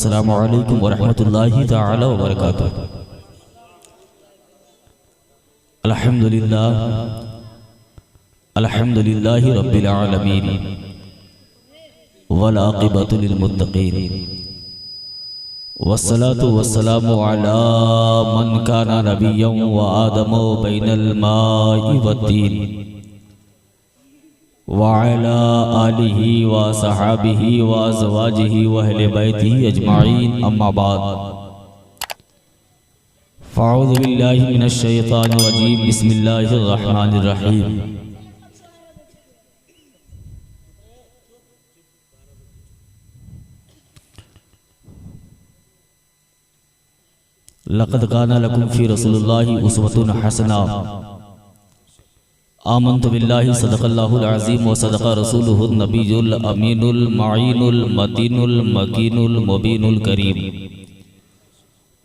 अस्सलामु अलैकुम वरहमतुल्लाहि तआला वबरकातुहू। अल्हम्दुलिल्लाहि रब्बिल आलमीन वल आक़िबतु लिल मुत्तक़ीन वस्सलातु वस्सलामु अला मन काना नबिय्यन व आदम बैनल माइ वत्तीन व अला आलिहि व सहाबिहि व अज़वाजिहि व अहले बैतिहि अजमाइन अम्मा बाद फ़अऊज़ु बिल्लाहि मिनश शैतानिर रजीम बिस्मिल्लाहिर रहमानिर रहीम। लक़द काना लकुम फ़ी रसूलिल्लाहि उस्वतुन हसना आमन्तु बिल्लाहि सदक़ल्लाहुल अज़ीम व सदक़ रसूलुहुन नबियुल अमीनुल मईनुल मतीनुल मकीनुल मुबीनुल करीम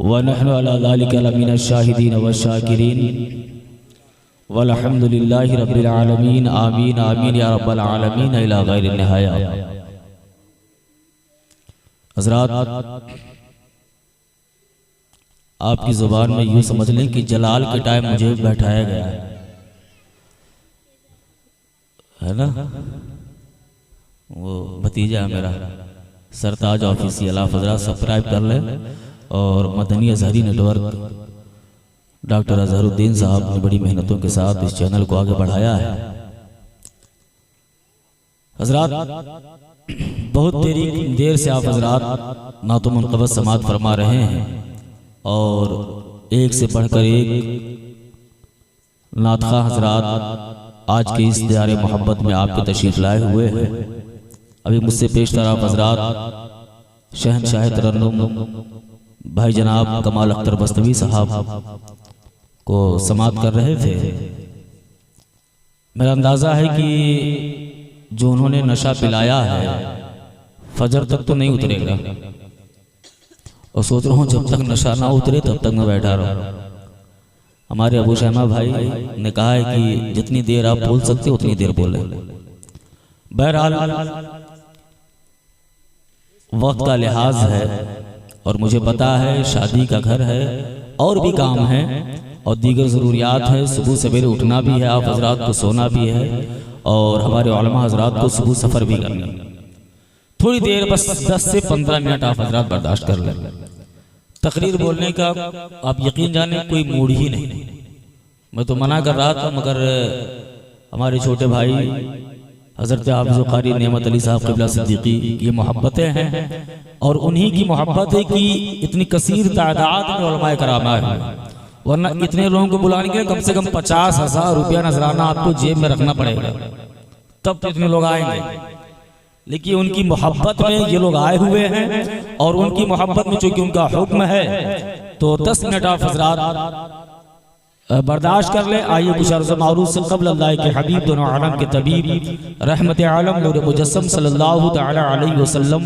व नहनु अला ज़ालिका लमिनश शाहिदीन व शाकिरीन वल्हम्दुलिल्लाहि रब्बिल आलमीन आमीन आमीन या रब्बल आलमीन इला गैरि निहाया। हज़रात, आपकी ज़ुबान में यूँ समझ लें कि जलाल के टाइम मुझे बैठाया गया है ना। वो भतीजा है मेरा सरताज ऑफिसियल, आप हज़रात सब्सक्राइब कर लें। और मदनी अज़हरी नेटवर्क डॉक्टर अज़हरुद्दीन साहब ने बड़ी मेहनतों के साथ इस चैनल को आगे बढ़ाया है। हज़रात, बहुत देर से आप हज़रात नातो मुनक़बज़ समात फरमा रहे हैं और एक से बढ़कर एक नातख़ा हज़रात आज के इस दियारे मोहब्बत में आपके तशरीफ़ लाए हुए हैं। अभी मुझसे पेशतर आप हज़रात शहनशाह तरन्नुम भाई जनाब कमाल अख्तर बस्तवी साहब को समात कर रहे थे। मेरा अंदाज़ा है कि जो उन्होंने नशा पिलाया है फजर तक तो नहीं उतरेगा, और सोच रहा हूँ जब तक नशा ना उतरे तब तक मैं बैठा रहूँ। हमारे अबू शहमा भाई ने कहा है कि जितनी देर आप बोल सकते उतनी देर बोले। बहरहाल वक्त का लिहाज है और मुझे पता है शादी का घर है और भी काम है और दीगर ज़रूरियात है। सुबह सवेरे उठना भी है, आप हज़रात को सोना भी है और हमारे उलमा हज़रात को सुबह सफ़र भी करना। थोड़ी देर बस 10 से 15 मिनट आप हज़रात बर्दाश्त कर लें। तकरीर बोलने का आप यकीन जाने कोई मूड ही नहीं। मैं तो मना कर रहा था मगर हमारे छोटे भाई हज़रत हाफ़िज़ क़ारी नेमत अली साहब क़िबला सिद्दीक़ी ये मोहब्बतें हैं और उन्हीं की मोहब्बत है कि इतनी कसीर तादाद में उलमाए कराम आए हैं, वरना इतने लोगों को बुलाने के लिए कम से कम 50,000 रुपया नजराना आपको जेब में रखना पड़ेगा, तब तो इतने लोग आएंगे। लेकिन उनकी मोहब्बत में ये लोग आए हुए हैं और उनकी मोहब्बत में चूंकि उनका हुक्म है तो 10 मिनट आप हज़रात बर्दाश्त कर ले। आइए कुछ अर्ज़ मारूफ़ से क़ब्ल अल्लाह के हबीब दोनों आलम के तबीब रहमत आलम नूर मुजस्सम सल्लल्लाहु तआला अलैहि वसल्लम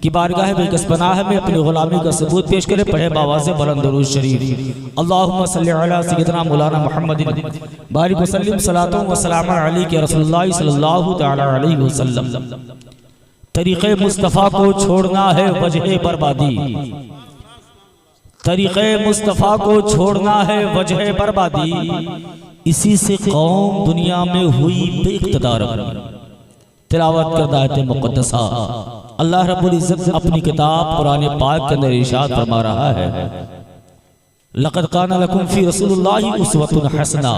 की बारगाह बेकसपनाह में अपनी ग़ुलामी का सबूत पेश करे। पढ़े बावाज़ बुलंद दुरूद शरीफ। अल्लाहुम्मा सल्लि अला सय्यिदना मौलाना मुहम्मदिन बारिक वसल्लिम सलातो व सलाम अलैका या रसूलुल्लाह सल्लल्लाहु तआला अलैहि वसल्लम। तरीक़े मुस्तफ़ा को छोड़ना है वजह बर्बादी, तरीक़े मुस्तफ़ा को छोड़ना है वजह बर्बादी, इसी से कौम दुनिया में हुई बेइक़्तिदार। तिलावत करता है मुक़द्दसा। अल्लाह रब्बुल इज़्ज़त अपनी किताब कुरान पाक के अंदर इरशाद फरमा रहा है, लक़द काना लकुम फ़ी रसूलिल्लाहि उस्वतुन हसना।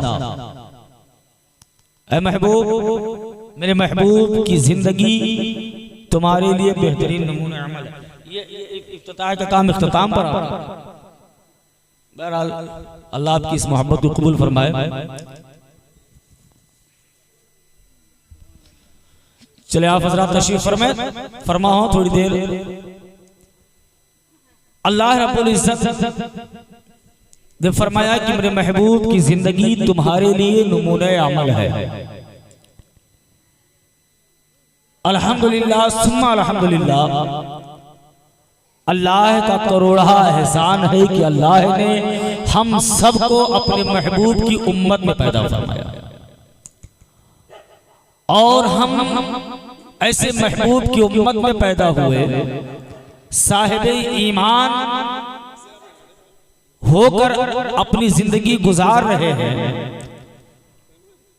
ऐ महबूब, मेरे महबूब की जिंदगी तुम्हारे लिए बेहतरीन नमूना अमल है। ये इफ्तिताह का काम इख्तिताम पर आ रहा है। बहरहाल अल्लाह आपकी इस मोहब्बत को कबूल फरमाए। चले आप हज़रात तशरीफ फरमा हो थोड़ी देर। अल्लाह रब्बुल इज़्ज़त ने फरमाया कि मेरे महबूब की जिंदगी तुम्हारे लिए नमूने अमल है। अल्हम्दुलिल्लाह सुम्मा अल्हम्दुलिल्लाह। अल्लाह का करोड़ा एहसान है कि अल्लाह ने हम सबको अपने महबूब की उम्मत में पैदा फरमाया और हम ऐसे महबूब की उम्मत में पैदा हुए साहिब ईमान होकर अपनी जिंदगी गुजार रहे हैं।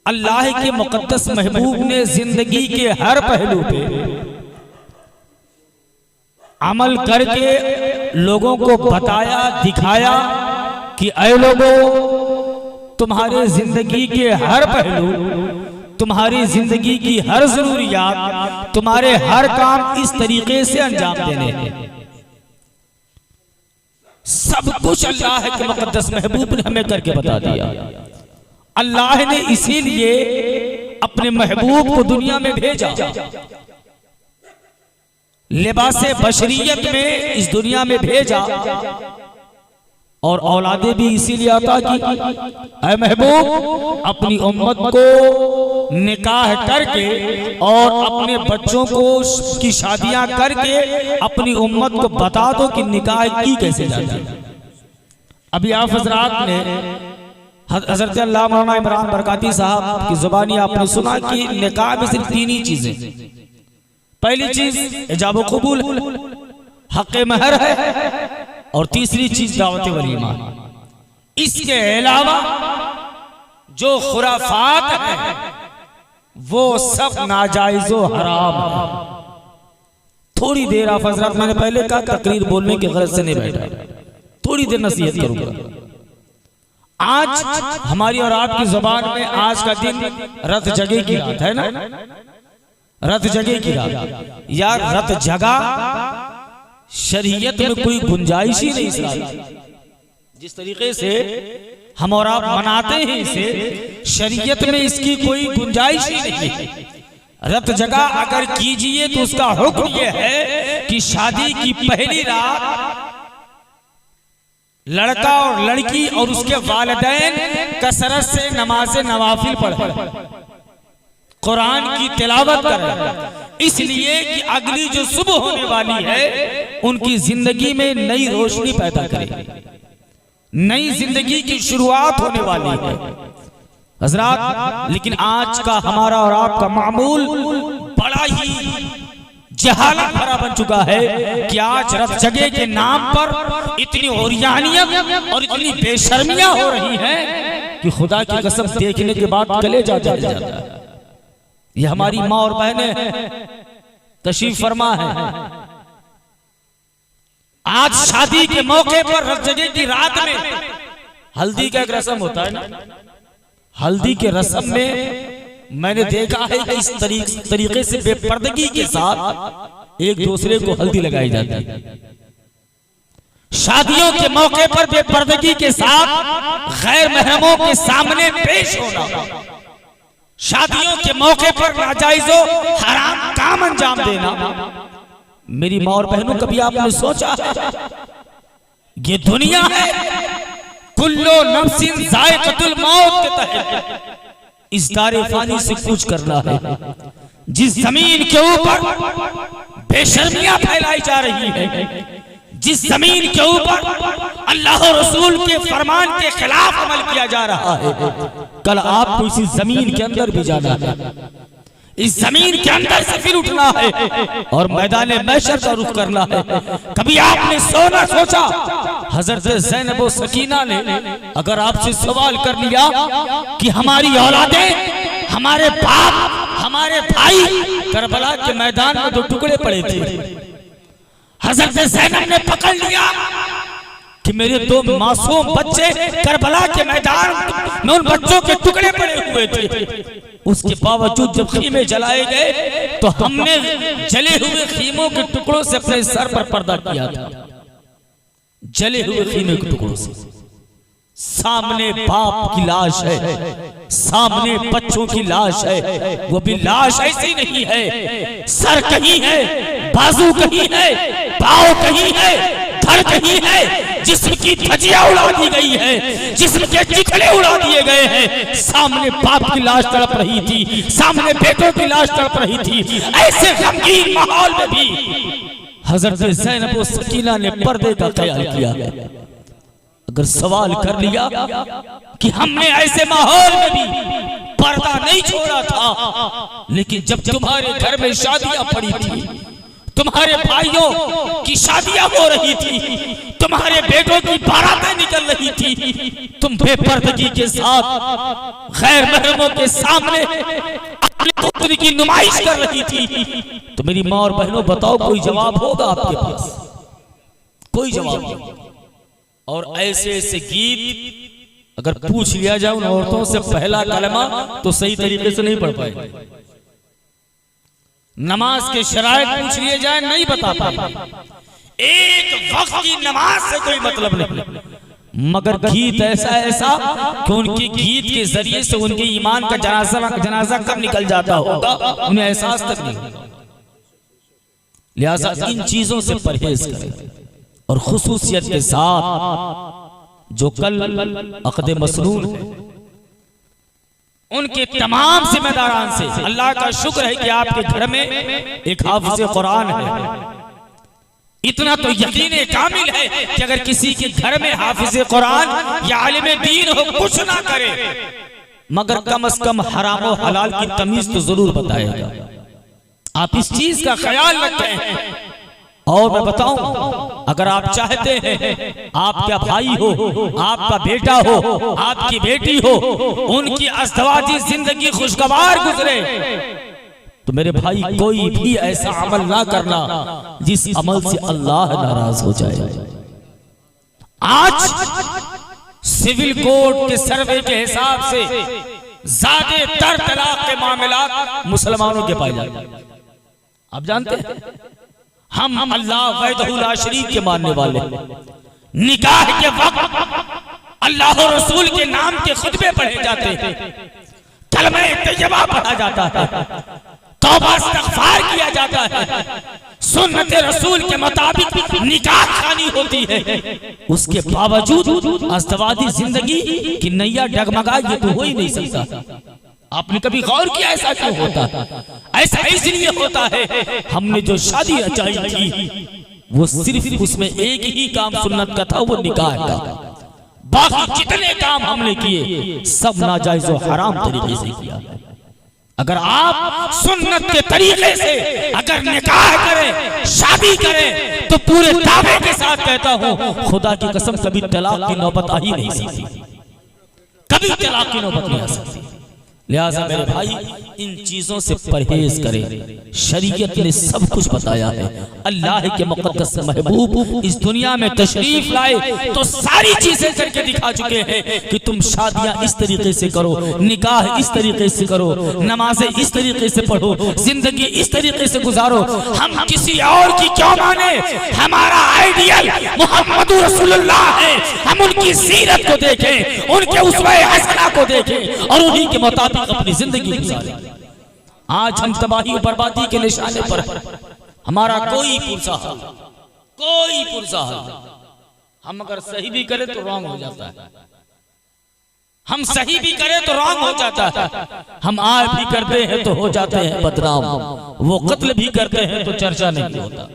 अल्लाह के मुकद्दस महबूब ने जिंदगी के हर पहलू पे अमल करके लोगों को बताया, दिखाया कि ऐ लोगों, तुम्हारे जिंदगी के हर पहलू, तुम्हारी जिंदगी की हर जरूरियात, तुम्हारे हर काम इस तरीके से अंजाम देने हैं। सब कुछ अल्लाह के मुकद्दस महबूब ने हमें करके बता दिया। अल्लाह ने इसीलिए अपने महबूब को दुनिया में भेजा, लिबासे बशरियत में इस दुनिया में भेजा, और औलादे भी इसीलिए आता कि ऐ महबूब अपनी उम्मत को निकाह करके और अपने बच्चों को की शादियां करके अपनी उम्मत को बता दो कि निकाह की कैसे जाती है। अभी आप हजरात ने हजरत अल्लाह मौलाना इमरान बरकाती साहब की जुबानी आपने सुना कि निकाह में सिर्फ 3 ही चीजें। पहली चीज इजाब व कबूल, हक महर है, और तीसरी चीज दावत वलीमा। इसके अलावा जो खुराफात है वो सब नाजायज़ो हराम है। थोड़ी देर आप हजरत, मैंने पहले कहा तकरीर बोलने की गरज से नहीं बैठा, थोड़ी देर नसीहत करूंगा। आज हमारी और आपकी जुबान में आज का दिन रत जगे की रात है ना, रत जगे की रात। यार रत जगा शरीयत में कोई गुंजाइश ही नहीं इस जिस तरीके से हम और आप मनाते हैं इसे, शरीयत में इसकी कोई गुंजाइश ही नहीं है। रत जगा अगर कीजिए तो उसका हुक्म यह है कि शादी की पहली रात लड़का और लड़की और उसके वालिदैन कसरत से नमाज नवाफिल पढ़े, कुरान की तिलावत करें, इसलिए कि अगली जो सुबह होने वाली है उनकी जिंदगी में नई रोशनी पैदा करे, नई जिंदगी की शुरुआत होने वाली है हजरात। लेकिन आज का हमारा और आपका मामूल बड़ा ही जहालत भरा बन चुका है कि आज रत जगे के नाम पर इतनी औरियानियत और इतनी बेशर्मियां हो रही हैं कि खुदा की कसम देखने के बाद कलेजा जल जाता है। ये हमारी माँ और बहनें तशरीफ फरमा है। आज शादी के मौके पर रत जगे की रात में हल्दी का एक रस्म होता है ना, हल्दी के रस्म में मैंने देखा है कि इस तरीके से बेपर्दगी के साथ एक दूसरे को हल्दी लगाई जाती है। शादियों के मौके पर बेपर्दगी के साथ गैर महरमों के सामने पेश होना, शादियों के मौके पर नाजायज़ो हराम काम अंजाम देना। मेरी माँ और बहनों, कभी आपने सोचा ये दुनिया है कुल्लो नफ्सिन जायक़तुल मौत के तहत इस दारे फानी से कुछ करना है। जिस जमीन के ऊपर बेशर्मियां फैलाई जा रही है, जिस जमीन के ऊपर अल्लाह और रसूल के फरमान के खिलाफ अमल किया जा रहा है, कल आपको इसी जमीन के अंदर भी जाना है, इस जमीन के अंदर से फिर उठना है और मैदान महशर का रुख करना है। कभी आपने सोचा हजरत ज़ैनब व सकीना ने अगर आपसे सवाल कर लिया कि हमारी औलादें, हमारे बाप, हमारे भाई करबला के मैदान में 2 टुकड़े पड़े थे, हजरत ज़ैनब ने पकड़ लिया कि मेरे 2 मासूम बच्चे करबला के मैदान में उन बच्चों के टुकड़े पड़े हुए थे, उसके बावजूद जब खीमे जलाए गए तो हमने जले हुए खीमों के टुकड़ों से अपने सर पर पर्दा किया था, जले हुए खीमे के टुकड़ों से। सामने बाप की लाश है, सामने बच्चों की लाश है, वो भी लाश ऐसी नहीं है, सर कहीं है, बाजू कहीं है, पाँव कहीं है, धड़ कहीं है, जिस्म की धज्जियां उड़ा दी गई है, जिस्म के चिथड़े उड़ा दिए गए हैं। सामने बाप की लाश तड़प रही थी, सामने बेटों की लाश तड़प रही थी। ऐसे गमगीन माहौल में भी हजरत ज़ैनब व सकीना ने पर्दे का ख्याल किया है। अगर सवाल कर लिया कि हमने ऐसे माहौल में भी पर्दा नहीं छोड़ा था, लेकिन जब तुम्हारे घर में शादियां पड़ी थी तुम्हारे भाइयों की शादियां हो रही थी, तुम्हारे बेटों की बारातें निकल रही थी, तुम बेपर्दगी के साथ गैर महरमों के सामने अपने पुत्र की नुमाइश कर रही थी। तो मेरी माँ और बहनों बताओ, कोई जवाब होगा आपके पास? कोई जवाब नहीं। और ऐसे ऐसे गीत अगर पूछ लिया जाए उन औरतों से पहला कलमा तो सही तरीके से नहीं पढ़ पाएंगे। नमाज के शराइत पूछ लिए जाए नहीं बता पाए। एक वक्त की नमाज से कोई मतलब नहीं, मगर गीत ऐसा ऐसा कि उनके गीत के जरिए से उनके ईमान का जनाजा कब निकल जाता होगा उन्हें एहसास तक नहीं होगा। लिहाजा इन चीजों से परहेज करें और खुसूसियत के साथ जो कल अक़द मसनून उनके तमाम जिम्मेदारान से अल्लाह का शुक्र है कि आपके घर में एक हाफिज़ कुरान है। इतना तो यकीन कामिल है कि अगर किसी के घर में हाफिज़ कुरान या आलिम दीन हो, कुछ ना करे मगर कम से कम हराम और हलाल की तमीज तो जरूर बताएगा। आप इस चीज का ख्याल रखें। और मैं बताऊं, अगर आप चाहते हैं आपका भाई हो, आपका बेटा हो, आपकी बेटी हो, उनकी अज़दवाजी जिंदगी खुशगवार गुजरे, तो मेरे भाई कोई भी ऐसा अमल ना करना जिस अमल से अल्लाह नाराज हो जाए। आज सिविल कोड के सर्वे के हिसाब से ज्यादातर तलाक के मामलात मुसलमानों के पाए जाते हैं। आप जानते हैं हम अल्लाह वहदहू ला शरीक के मानने वाले, निकाह के वक्त अल्लाह और रसूल के नाम के खुतबे पढ़े जाते हैं, कलमे तैयबा पढ़ा जाता है, तौबा इस्तग़फ़ार किया जाता है, सुन्नत रसूल के मुताबिक निकाह खानी होती है। उसके बावजूद अज़दवाजी जिंदगी की नैया डगमगाई, ये तो हो ही नहीं सकता। आपने कभी गौर किया ऐसा क्यों होता? ऐसा इसलिए होता है हमने जो शादी रचाई थी वो सिर्फ उसमें एक ही काम सुन्नत का था, वो निकाह का। बाकी जितने काम हमने किए सब नाजायज और हराम तरीके से किया। अगर आप सुन्नत के तरीके से अगर निकाह करें, शादी करें, तो पूरे दावे के साथ कहता हूं खुदा की कसम कभी तलाक की नौबत आ ही नहीं सकती, कभी तलाक की नौबत नहीं आ सकती। लिहाजा मेरे भाई इन चीजों से परहेज करें। शरीयत ने सब कुछ बताया है। अल्लाह के मुक़द्दस महबूब इस दुनिया में तशरीफ लाए तो सारी चीजें करके दिखा चुके हैं कि तुम शादियां इस तरीके से करो, निकाह इस तरीके से करो, नमाजें इस तरीके से पढ़ो, जिंदगी इस तरीके से गुजारो। हम किसी और की क्यों माने? हमारा आइडियल मोहम्मद रसूलुल्लाह है। हम उनकी सीरत को देखें, उनके उसवे हसना को देखें और उन्हीं के मुताबिक अपनी जिंदगी गुजारें। आज हम तबाही और बर्बादी के निशाने पर, हमारा कोई पुरसा हाल, कोई पुरसा हाल। हम अगर सही भी करें तो रॉन्ग हो जाता है, हम सही भी करें तो रॉन्ग हो जाता है, हम आय भी करते हैं तो हो जाते हैं बदनाम, वो कत्ल भी करते हैं तो चर्चा नहीं होता।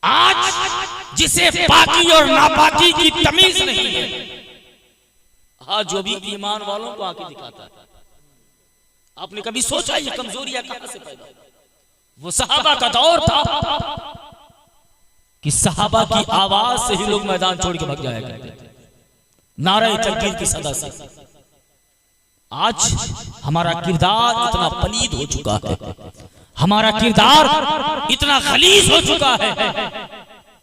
आज जिसे पाकी और नापाकी की तमीज नहीं है, आज जो भी ईमान वालों को आके दिखाता है। आपने कभी सोचा ये कमजोरियां कहां से पैदा? वो सहाबा का दौर था कि सहाबा की आवाज से ही लोग मैदान छोड़ के भाग जाया करते थे, नारे तकबीर की सदा से। आज हमारा किरदार इतना पलीद हो चुका है, हमारा किरदार इतना खलीज हो चुका है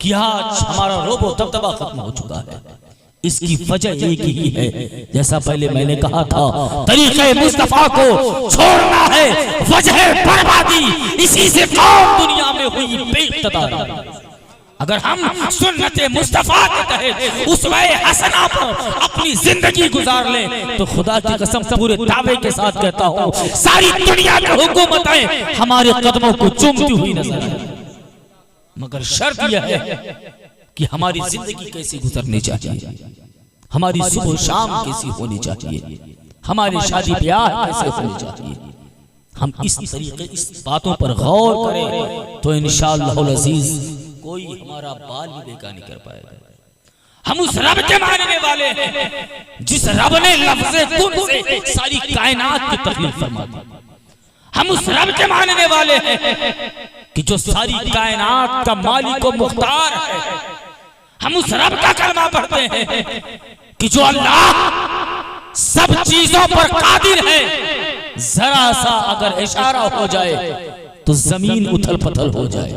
कि आज हमारा रोबो दबदबा खत्म हो चुका है। इसकी वजह एक ही है, जैसा पहले मैंने कहा था, तरीक़े मुस्तफा को छोड़ना है, वजह बर्बादी। इसी से कौम दुनिया में हुई बेइक़्तिदार। अगर हम सुन्नत मुस्तफा के तहत उसवे हसना पर अपनी जिंदगी गुजार लें तो खुदा की कसम पूरे दावे के साथ कहता हूं सारी दुनिया की हुकूमतें हमारे कदमों को चूमती हुई नजर आए। मगर शर्त यह है कि हमारी जिंदगी कैसी गुजरनी चाहिए, हमारी सुबह शाम कैसी होनी चाहिए, हमारी शादी ब्याह कैसे होनी चाहिए। हम इस तरीके इस बातों पर गौर करें तो इंशाअल्लाह अज़ीज कोई हमारा बाल भी बेकार नहीं कर पाएगा। हम उस रब के मानने वाले हैं जिस रब ने लफ्ज़े कुन से सारी कायनात की तख्लीक फरमा दी। हम उस रब के मानने वाले हैं कि जो सारी कायनात का मालिक और मुख्तार है, हम उस रब का कलमा पढ़ते हैं कि जो अल्लाह सब चीजों पर कादिर है, जरा सा अगर इशारा हो जाए तो जमीन उथल पथल हो जाए।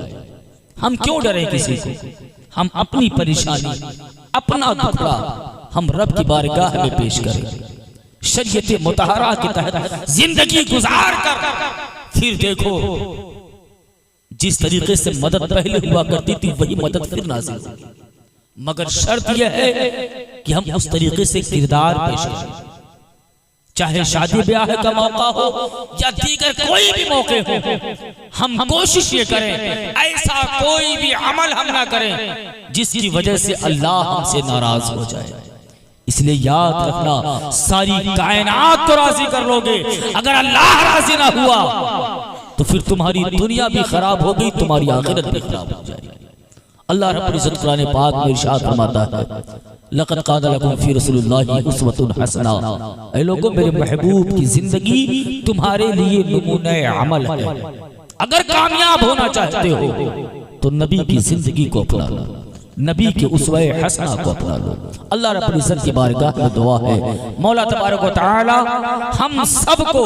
हम क्यों डरें किसी को? हम अपनी परेशानी, अपना दुखड़ा हम रब की बारगाह में पेश करें, शरीयत मुतहरा के तहत जिंदगी गुजार कर फिर देखो जिस तरीके से मदद पहले हुआ करती थी वही मदद फिर नाज़िल होगी। मगर शर्त यह है कि हम उस तरीके से किरदार पेश करें, चाहे शादी ब्याह का मौका हो या दीगर कोई भी मौके हो। हम कोशिश ये करें ऐसा कोई भी अमल हम ना करें जिसकी वजह से अल्लाह हमसे नाराज हो जाए। इसलिए याद रखना, सारी कायनात को राजी कर लोगे, अगर अल्लाह राजी ना हुआ तो फिर तुम्हारी दुनिया भी खराब हो गई, तुम्हारी आखिरत भी खराब हो जाएगी। अल्लाह रब्बुल इज्जत कुरान पाक में इरशाद फरमाता है, लक़द कान लकुम फी रसूलिल्लाहि उस्वतुन हसना, ऐ लोगों मेरे महबूब की जिंदगी तुम्हारे लिए नमूने अमल है। अगर कामयाब होना चाहते हो तो नबी की जिंदगी को अपना लो, नबी के उसवे हसना को अपना लो। अल्लाह रब्बुल इज्जत की बारगाह में दुआ है, मौला तबारक व तआला हम सबको